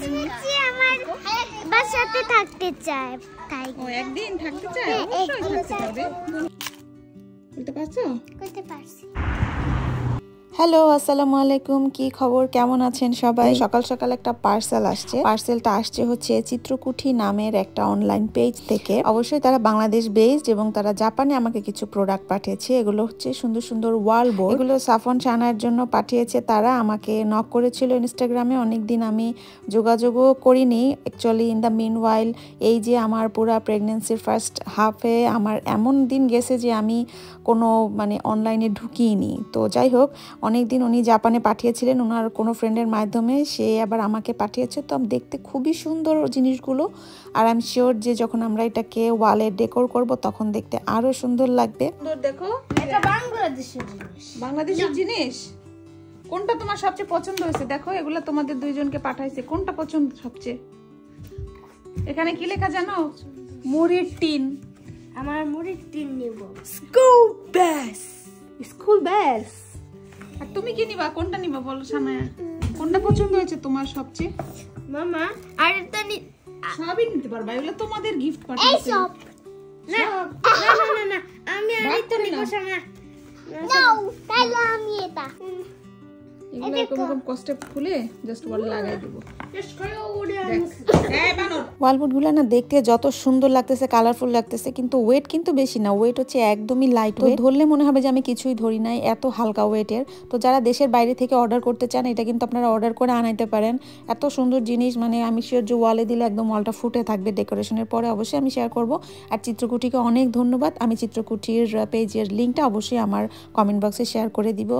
যে আমার বাসাতে থাকতে চায় তাই। ও একদিন থাকতে চায়, অবশ্যই থাকতে পারবে। বলতে পারছো? করতে পারছি। হ্যালো, আসসালামু আলাইকুম। কি খবর, কেমন আছেন সবাই? সকাল সকাল একটা পার্সেল আসছে। পার্সেলটা আসছে হচ্ছে চিত্রকুঠি নামের একটা অনলাইন পেজ থেকে। অবশ্যই তারা বাংলাদেশ বেসড এবং তারা জাপানে আমাকে কিছু প্রোডাক্ট পাঠিয়েছে। এগুলো হচ্ছে সুন্দর সুন্দর ওয়াল বোর্ড। এগুলো সাফন শানার জন্য পাঠিয়েছে তারা। আমাকে নক করেছিল ইনস্টাগ্রামে, অনেকদিন আমি যোগাযোগও করিনি অ্যাকচুয়ালি। ইন দ্য মিন ওয়াইল এই যে আমার পুরা প্রেগনেন্সির ফার্স্ট হাফে আমার এমন দিন গেছে যে আমি কোনো অনলাইনে ঢুকিনি। তো যাই হোক, অনেক দিন উনি জাপানে পাঠিয়েছিলেন ওনার কোনো ফ্রেন্ডের মাধ্যমে, সে আবার আমাকে পাঠিয়েছে। তো দেখতে খুবই সুন্দর জিনিসগুলো, আর আই এম শিওর যে যখন আমরা এটাকে ওয়ালে ডেকোর করব তখন দেখতে আরো সুন্দর লাগবে। সুন্দর, দেখো এটা বাংলাদেশের জিনিস। বাংলাদেশের জিনিস। কোনটা তোমার সবচেয়ে পছন্দ হয়েছে? দেখো এগুলো তোমাদের দুইজনকে পাঠাইছে, কোনটা পছন্দ সবচেয়ে? এখানে কি লেখা জানো? মুড়ির টিন। আমার মুড়ির টিন নিব। স্কুল ব্যাস। স্কুল ব্যাস। আর তুমি কি নিবা? কোনটা নিবা বলো সানায়া? কোনটা পছন্দ হয়েছে তোমার সবচেয়ে? মামা আর এটা সবই নিতে পারবা, এগুলো তোমাদের গিফট এই পাঠিয়েছে। সব না না না না আমি আরেকটা নিব সামনে। নাও তাহলে আমি এটা এগুলো এরকম কষ্টে খুলে জাস্ট ওয়ালে লাগাই দেব। জাস্ট করে ওরে এই বানর ওয়ালবোর্ডগুলো না দেখতে যত সুন্দর লাগতেছে, কালারফুল লাগতেছে, কিন্তু ওয়েট কিন্তু বেশি না। ওয়েট হচ্ছে একদমই লাইট ওয়েট। ধরলে মনে হবে যে আমি কিছুই ধরি নাই, এত হালকা ওয়েটের। তো যারা দেশের বাইরে থেকে অর্ডার করতে চান এটা কিন্তু আপনারা অর্ডার করে আনাইতে পারেন। এত সুন্দর জিনিস, আমি শিওর যে ওয়ালে দিলে একদম ওয়ালটা ফুটে থাকবে। ডেকোরেশনের পরে অবশ্যই আমি শেয়ার করব। আর চিত্রকুটিকে অনেক ধন্যবাদ। আমি চিত্রকুটির পেজের লিঙ্কটা অবশ্যই আমার কমেন্ট বক্সে শেয়ার করে দিব।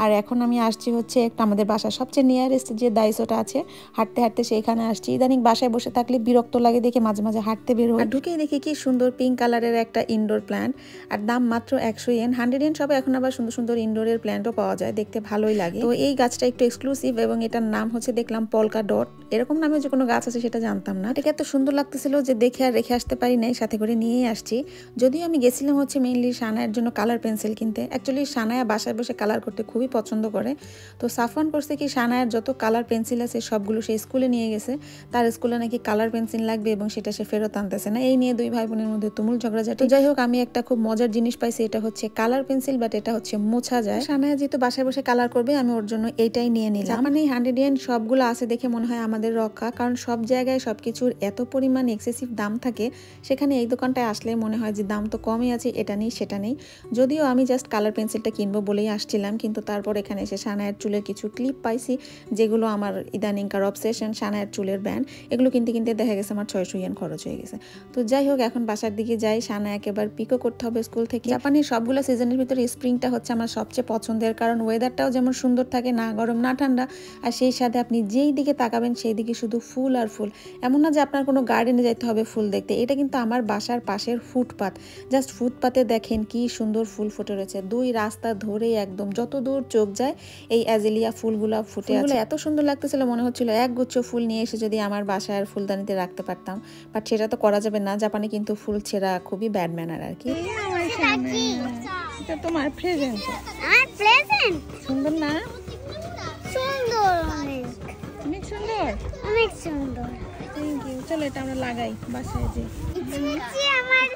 আর এখন আমি আসছি হচ্ছে একটা আমাদের বাসার সবচেয়ে নিয়ারেস্ট যে দাইসোটা আছে, হাঁটতে হাঁটতে সেইখানে আসছি। ইদানিং বাসায় বসে থাকলে বিরক্ত লাগে দেখে মাঝে মাঝে হাঁটতে বের হই। ঢুকেই দেখি কি সুন্দর পিঙ্ক কালারের একটা ইনডোর প্ল্যান্ট, আর দাম মাত্র 100 ইয়েন। 100 ইয়েন সবে। এখন আবার সুন্দর সুন্দর ইনডোরের প্ল্যান্টও পাওয়া যায়, দেখতে ভালোই লাগে। তো এই গাছটা একটু এক্সক্লুসিভ এবং এটার নাম হচ্ছে দেখলাম পলকা ডট। এরকম নামে যে কোনো গাছ আছে সেটা জানতাম না। এটাকে এত সুন্দর লাগতেছিল যে দেখে আর রেখে আসতে পারি নাই, সাথে করে নিয়েই আসছি। যদিও আমি গেছিলাম হচ্ছে মেইনলি সানায়ের জন্য কালার পেন্সিল কিনতে। অ্যাকচুয়ালি সানায়া বাসায় বসে কালার করতে খুবই পছন্দ করে। তো সাফওয়ান করছে কি সানায়ের যত কালার পেন্সিল আছে সবগুলো সে স্কুলে নিয়ে গেছে। তার স্কুলে নাকি কালার পেন্সিল লাগবে এবং সেটা সে ফেরত আনতেছে না। এই নিয়ে দুই ভাই বোনের মধ্যে তুমুল ঝগড়াঝাটি। যাই হোক, আমি একটা খুব মজার জিনিস পাইছি। এটা হচ্ছে কালার পেন্সিল, বাট এটা হচ্ছে মোছা যায়। সানায়া যেহেতু বাসায় বসে কালার করবে, আমি ওর জন্য এইটাই নিয়ে নিলাম। মানে 100 ইয়েন সবগুলো আছে দেখে মনে হয় আমাদের রক্ষা, কারণ সব জায়গায় সবকিছুর এত পরিমাণ এক্সেসিভ দাম থাকে। সেখানে এই দোকানটায় আসলে মনে হয় যে দাম তো কমই আছে, এটা নেই সেটা নেই। যদিও আমি জাস্ট কালার পেন্সিলটা কিনবো বলেই আসছিলাম, কিন্তু তারপর এখানে এসে সানায়ের চুলের কিছু ক্লিপ পাইছি যেগুলো আমার ইদানিংকার অবসেশন। সানায়ের চুলের ব্যান্ড, এগুলো কিনতে কিনতে দেখা গেছে আমার 600 ইয়েন খরচ হয়ে গেছে। তো যাই হোক, এখন বাসার দিকে যাই। সানায়াকে এবার পিকও করতে হবে স্কুল থেকে। জাপানের সবগুলো সিজনের ভিতরে স্প্রিংটা হচ্ছে আমার সবচেয়ে পছন্দের, কারণ ওয়েদারটাও যেমন সুন্দর থাকে, না গরম না ঠান্ডা, আর সেই সাথে আপনি যেই দিকে তাকাবেন সেই দিকে শুধু ফুল আর ফুল। এমন না যে আপনার কোনো গার্ডেনে যাইতে হবে ফুল দেখতে। এটা কিন্তু আমার বাসার পাশের ফুটপাত। জাস্ট ফুটপাতে দেখেন কি সুন্দর ফুল ফুটে রয়েছে। দুই রাস্তা ধরে একদম যত দূর চোখ যায় এই অ্যাজেলিয়া ফুলগুলা ফুটে আছে। এত সুন্দর লাগতেছিল, মনে হচ্ছিল একগুচ্ছ ফুল নিয়ে এসে যদি আমার বাসার ফুলদানিতে রাখতে পারতাম, বাট সেটা তো করা যাবে না। জাপানে কিন্তু ফুল ছেঁড়া খুবই ব্যাড ম্যানার আর কি। এটা তোমার প্রেজেন্ট। আমার প্রেজেন্ট সুন্দর না? সুন্দর, অনেক অনেক সুন্দর। অনেক সুন্দর। Thank you. চলো এটা আমরা লাগাই বাসায় যে। যে আমার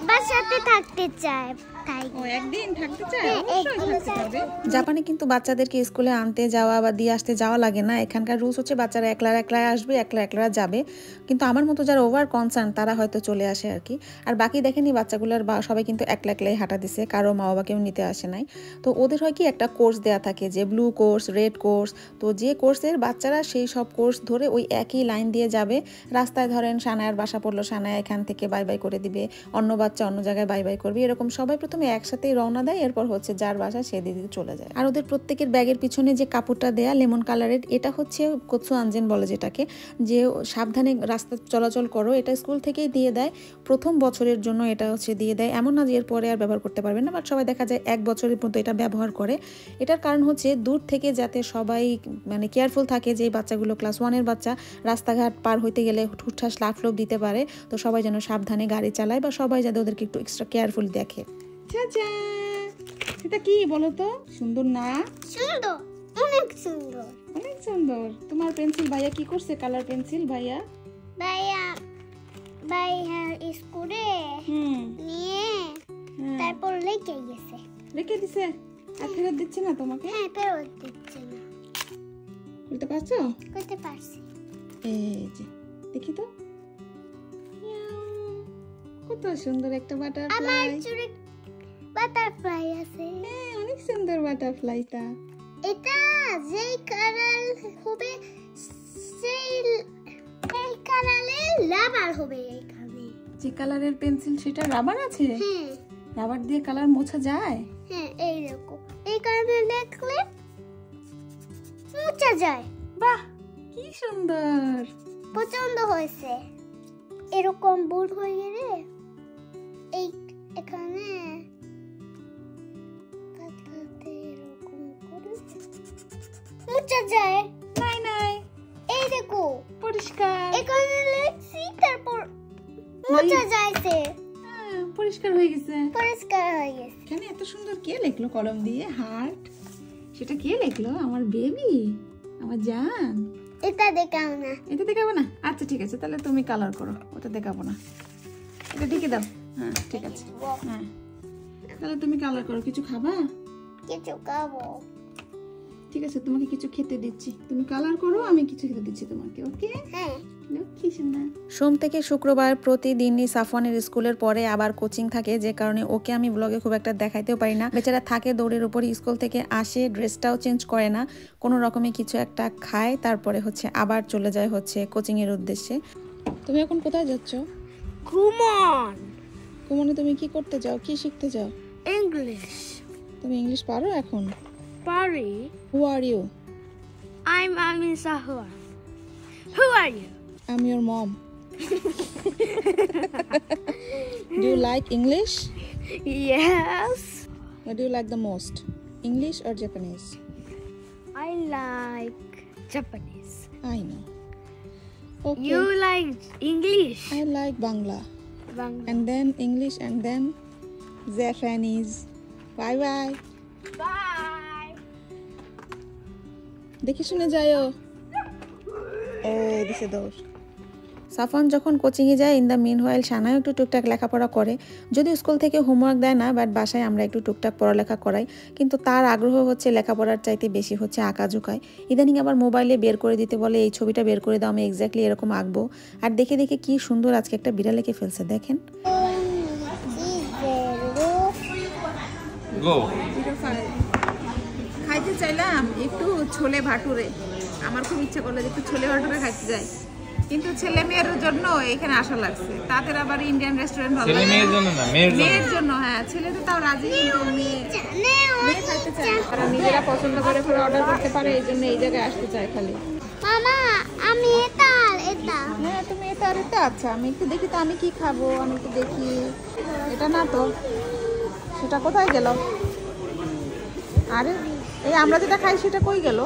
বাসাতে থাকতে চায় তাই। ও একদিন থাকতে চায়, অবশ্যই থাকতে পারবে। জাপানে কিন্তু বাচ্চাদেরকে স্কুলে আনতে যাওয়া বা দিয়ে আসতে যাওয়া লাগে না। এখানকার রুলস হচ্ছে বাচ্চারা একলা একলা আসবে, একলা একলা যাবে। কিন্তু আমার মতো যারা ওভার কনসার্ন তারা হয়তো চলে আসে আর কি। আর বাকি দেখেনি বাচ্চাগুলোর সবাই কিন্তু একলা একলাই হাঁটা দিছে, কারো মা বাবা কেউ নিতে আসে নাই। তো ওদের হয় কি একটা কোর্স দেয়া থাকে, যে ব্লু কোর্স, রেড কোর্স। তো যে কোর্সের বাচ্চারা সেই সব কোর্স ধরে ওই একই লাইন দিয়ে যাবে। রাস্তায় ধরেন সানায়ার বাসা পড়লো, সানায়া এখান থেকে বাই বাই করে দিবে, অন্য বাচ্চা অন্য জায়গায় বাই বাই করবে। এরকম সবাই প্রথমে একসাথেই রওনা দেয়, এরপর হচ্ছে যার বাসা সে দিদিকে চলে যায়। আর ওদের প্রত্যেকের ব্যাগের পিছনে যে কাপড়টা দেয়া লেমন কালারের, এটা হচ্ছে কোৎসু আনজেন বলে যেটাকে, যে সাবধানে রাস্তা চলাচল করো। এটা স্কুল থেকেই দিয়ে দেয় প্রথম বছরের জন্য। এটা হচ্ছে দিয়ে দেয়, এমন না যে এরপরে আর ব্যবহার করতে পারবেন না, বাট সবাই দেখা যায় 1 বছরের মতো এটা ব্যবহার করে। এটার কারণ হচ্ছে দূর থেকে যাতে সবাই কেয়ারফুল থাকে, যে বাচ্চাগুলো ক্লাস 1-এর বাচ্চা রাস্তাঘাট পার হইতে গেলে হুটহাস লাফলোপ দিতে পারে। তো সবাই যেন সাবধানে গাড়ি চালায়, বা সবাই যাতে ওদেরকে একটু এক্সট্রা কেয়ারফুল দেখে। এটা কি বলো তো? সুন্দর না? সুন্দর। অনেক সুন্দর। অনেক সুন্দর। তোমার পেন্সিল ভাইয়া কি করছে? কালার পেন্সিল ভাইয়া ভাইয়া স্কুলে নিয়ে তারপর রেখে দিছে। আর ফেরত দিচ্ছে না তোমাকে? হ্যাঁ, ফেরত দিচ্ছে না। বলতে পারছো? করতে পারছি। এই যে দেখি তো, কত সুন্দর একটা বাটারফ্লাই। আমার চুড়ি বাটারফ্লাই আছে। হ্যাঁ, অনেক সুন্দর বাটারফ্লাইটা। এটা যেই কালার হবে সেই কালারের রাবার হবে এখানে। যে কালারের পেন্সিল সেটা রাবার আছে? হ্যাঁ। রাবার দিয়ে কালার মোছা যায়? হ্যাঁ, এইরকম। এই কালারে লিখলে মোছা যায়। বাহ, কি সুন্দর। পছন্দ হয়েছে। এরকম বোর্ড হয়ে গেলে এখানে এরকম করে মোছা যায়। নাই, এই দেখো পরিষ্কার। এখানে লিখছি তারপর মোছা যাইছে। পরিষ্কার হয়ে গেছে। এখানে এত সুন্দর কে লিখলো কলম দিয়ে? হার্ট। সেটা কে লিখলো? আমার বেবি, আমার জান। এটা দেখাও না। এটা দেখাবো না? আচ্ছা ঠিক আছে, তাহলে তুমি কালার করো, ওটা দেখাবো না। এটা ঢেকে দাও। হ্যাঁ ঠিক আছে। হ্যাঁ, তাহলে তুমি কালার করো। কিছু খাবা? কিছু খাবো। ঠিক আছে, তোমাকে কিছু খেতে দিচ্ছি, তুমি কালার করো, আমি কিছু খেতে দিচ্ছি তোমাকে। ওকে? হ্যাঁ। সোম থেকে শুক্রবার প্রতিদিনই সাফওয়ানের স্কুলের পরে আবার কোচিং থাকে, যে কারণে ওকে আমি ব্লগে খুব একটা দেখাইতেও পারি না। বেচারা থাকে দৌড়ের উপর, স্কুল থেকে আসে, ড্রেসটাও চেঞ্জ করে না, কোনো রকমে কিছু একটা খায়, তারপরে আবার চলে যায় কোচিং এর উদ্দেশ্যে। তুমি এখন কোথায় যাচ্ছ? কুমনে তুমি কি করতে যাও? কি শিখতে যাও? ইংলিশ। তুমি ইংলিশ পারো এখন? পারি। Who are you? I'm Amin Sahwan. Who are you? I'm your mom. Do you like English? Yes. What do you like the most? English or Japanese? I like Japanese. I know. Okay. You like English? I like Bangla. Bangla. And then English and then Japanese. Bye bye. Bye. দেখি শুনে যাও। দিছে দৌড়। সাফওয়ান যখন কোচিংয়ে যায়, in the mean while সানাও একটু টুকটাক লেখাপড়া করে। যদিও স্কুল থেকে হোমওয়ার্ক দেয় না, বাট বাসায় আমরা একটু টুকটাক পড়ালেখা করাই। কিন্তু তার আগ্রহ লেখাপড়ার চাইতে বেশি আঁকাঝুঁকায়। ইদানিং আবার মোবাইলে বের করে দিতে বলে, এই ছবিটা বের করে দাও, আমি এক্স্যাক্টলি এরকম আঁকবো। আর দেখে দেখে কি সুন্দর আজকে একটা বিড়াল এঁকে ফেলছে, দেখেন। খাইতে চাইলাম একটু ছোলে ভাটুরে, আমার খুব ইচ্ছা করলো যে একটু ছোলে ভাটুরে খাইতে যাই, কিন্তু ছেলে মেয়ের জন্য এখানে আসা লাগছে। তাদের আবার ইন্ডিয়ান রেস্টুরেন্ট ভালো, মেয়ের জন্য না, মেয়ের জন্য। হ্যাঁ, ছেলেদের তাও রাজি, মেয়ে খাইতে চায়, তারা নিজেরা পছন্দ করে পরে অর্ডার করতে পারে, এই জন্য এই জায়গায় আসতে চায় খালি। মামা, আমি এটা। হ্যাঁ, তুমি এটা আর এটা। আচ্ছা, আমি একটু দেখি তো আমি কি খাবো, আমি একটু দেখি। এটা না তো, সেটা কোথায় গেল? আরে এই আমরা যেটা খাই সেটা কই গেল?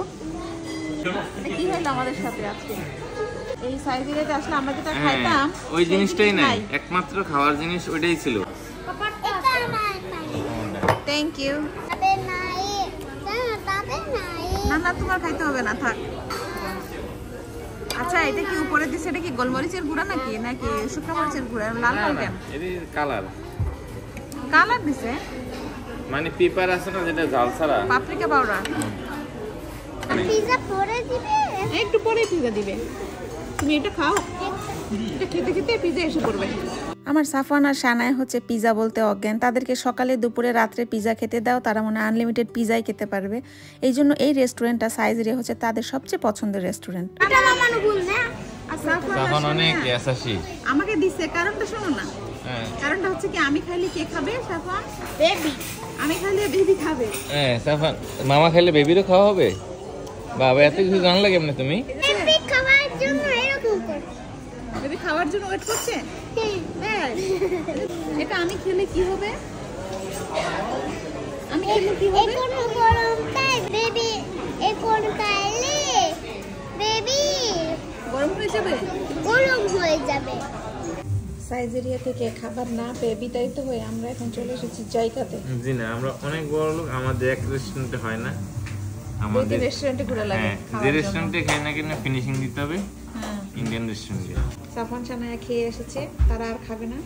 কি হলো আমাদের সাথে আজকে? এই সাইজেতে আসলে আমরা যেটা খাইতাম ওই জিনিসটাই নাই, একমাত্র খাওয়ার জিনিস ওইটাই ছিল। Thank you. না না, তোমার খাইতে হবে না, থাক। আচ্ছা, এটা কি উপরে দিছে? এটা কি গোলমরিচের গুঁড়া নাকি নাকি শুকনো মরিচের গুঁড়া? লাল লাল কেন? এটা কালার কালার দিছে, মানে পেপার আছে না যেটা ঝাল ছাড়া, পাপরিকা পাউডার। পিজা পরে দিবে, একটু পরে পিজা দিবে। তুমি এটা খাও, এটা খেতে খেতে পিজা এসে পড়বে। আমার সাফওয়ান আর সানায় পিজা বলতে অজ্ঞান। তাদেরকে সকালে দুপুরে রাত্রে পিজা খেতে দাও, তারা মনে আনলিমিটেড পিজাই খেতে পারবে। এই জন্য এই রেস্টুরেন্টটা সাইজেরিয়া তাদের সবচেয়ে পছন্দের রেস্টুরেন্ট। সাফওয়ান অনেক ইয়াসাশি আমাকে দিছে, কারণটা শোনো না। কারণটা হচ্ছে কি, আমি খাইলে কে খাবে? সাফওয়ান বেবি। আমি খাইলে বেবি খাবে। হ্যাঁ, সাফওয়ান মামা খাইলে বেবিরও খাওয়া হবে। বাবা, এত কিছু জানলা কেমনে তুমি? বেবি খাওয়ার জন্য এরকম করে। বেবি খাওয়ার জন্য ওয়েট করছে। এটা আমি খেলে কি হবে? আমি খেলে কি হবে? এখন গরম তাই বেবি, এখন খাইলে বেবি গরম হয়ে যাবে, গরম হয়ে যাবে। সাইজেরিয়া থেকে খাবার না পেয়ে বিতাড়িত হয়ে আমরা এখন চলে এসেছি জায়গাতে। জি না, আমরা অনেক বড় লোক, আমাদের এক রেস্টুরেন্টে হয় না। আমাদের রেস্টুরেন্টে ঘুরে লাগে যে রেস্টুরেন্টে খাই না কেন ফিনিশিং দিতে হবে ইন্ডিয়ান রেস্টুরেন্টে। সাফওয়ান সানায়া খেয়ে এসেছে, তারা আর খাবে না,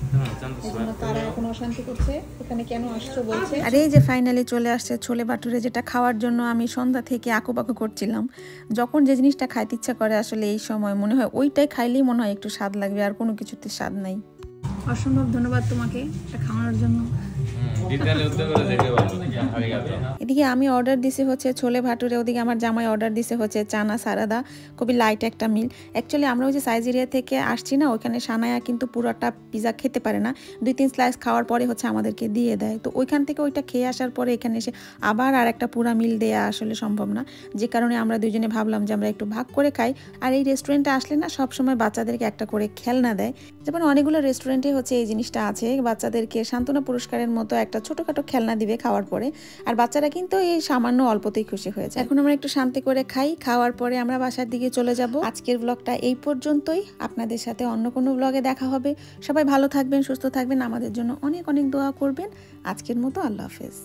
এজন্য তারা এখন অশান্তি করছে ওখানে কেন আসছো বলছে। আর এই যে ফাইনালি চলে আসছে ছোলে ভাটুরে, যেটা খাওয়ার জন্য আমি সন্ধ্যা থেকে আঁকুপাকু করছিলাম। যখন যে জিনিসটা খাইতে ইচ্ছা করে আসলে এই সময় মনে হয় ওইটাই খাইলেই মনে হয় একটু স্বাদ লাগবে, আর কোনো কিছুতে স্বাদ নাই। অসম্ভব ধন্যবাদ তোমাকে এটা খাওয়ানোর জন্য। এদিকে আমি অর্ডার দিছি হচ্ছে ছোলে ভাটুরে, ওদিকে আমার জামাই অর্ডার দিছে হচ্ছে চানা সারাদা, খুবই লাইট একটা মিল। অ্যাকচুয়ালি আমরা ওই যে সাইজেরিয়া থেকে আসছি না, ওইখানে সানায়া কিন্তু পুরোটা পিজা খেতে পারে না, 2-3 স্লাইস খাওয়ার পরে হচ্ছে আমাদেরকে দিয়ে দেয়। তো ওইখান থেকে ওইটা খেয়ে আসার পরে এখানে এসে আবার আর একটা পুরা মিল দেওয়া আসলে সম্ভব না, যে কারণে আমরা দুজনে ভাবলাম যে আমরা একটু ভাগ করে খাই। আর এই রেস্টুরেন্টে আসলে না সবসময় বাচ্চাদেরকে একটা করে খেলনা দেয়, যেমন অনেকগুলো রেস্টুরেন্টে হচ্ছে এই জিনিসটা আছে, বাচ্চাদেরকে সান্ত্বনা পুরস্কারের মতো একটা ছোটখাটো খেলনা দিবে খাওয়ার পরে, আর বাচ্চারা কিন্তু এই সামান্য অল্পতেই খুশি হয়েছে। এখন আমরা একটু শান্তি করে খাই, খাওয়ার পরে আমরা বাসার দিকে চলে যাব। আজকের ব্লগটা এই পর্যন্তই, আপনাদের সাথে অন্য কোনো ব্লগে দেখা হবে। সবাই ভালো থাকবেন, সুস্থ থাকবেন, আমাদের জন্য অনেক অনেক দোয়া করবেন। আজকের মতো আল্লাহ হাফেজ।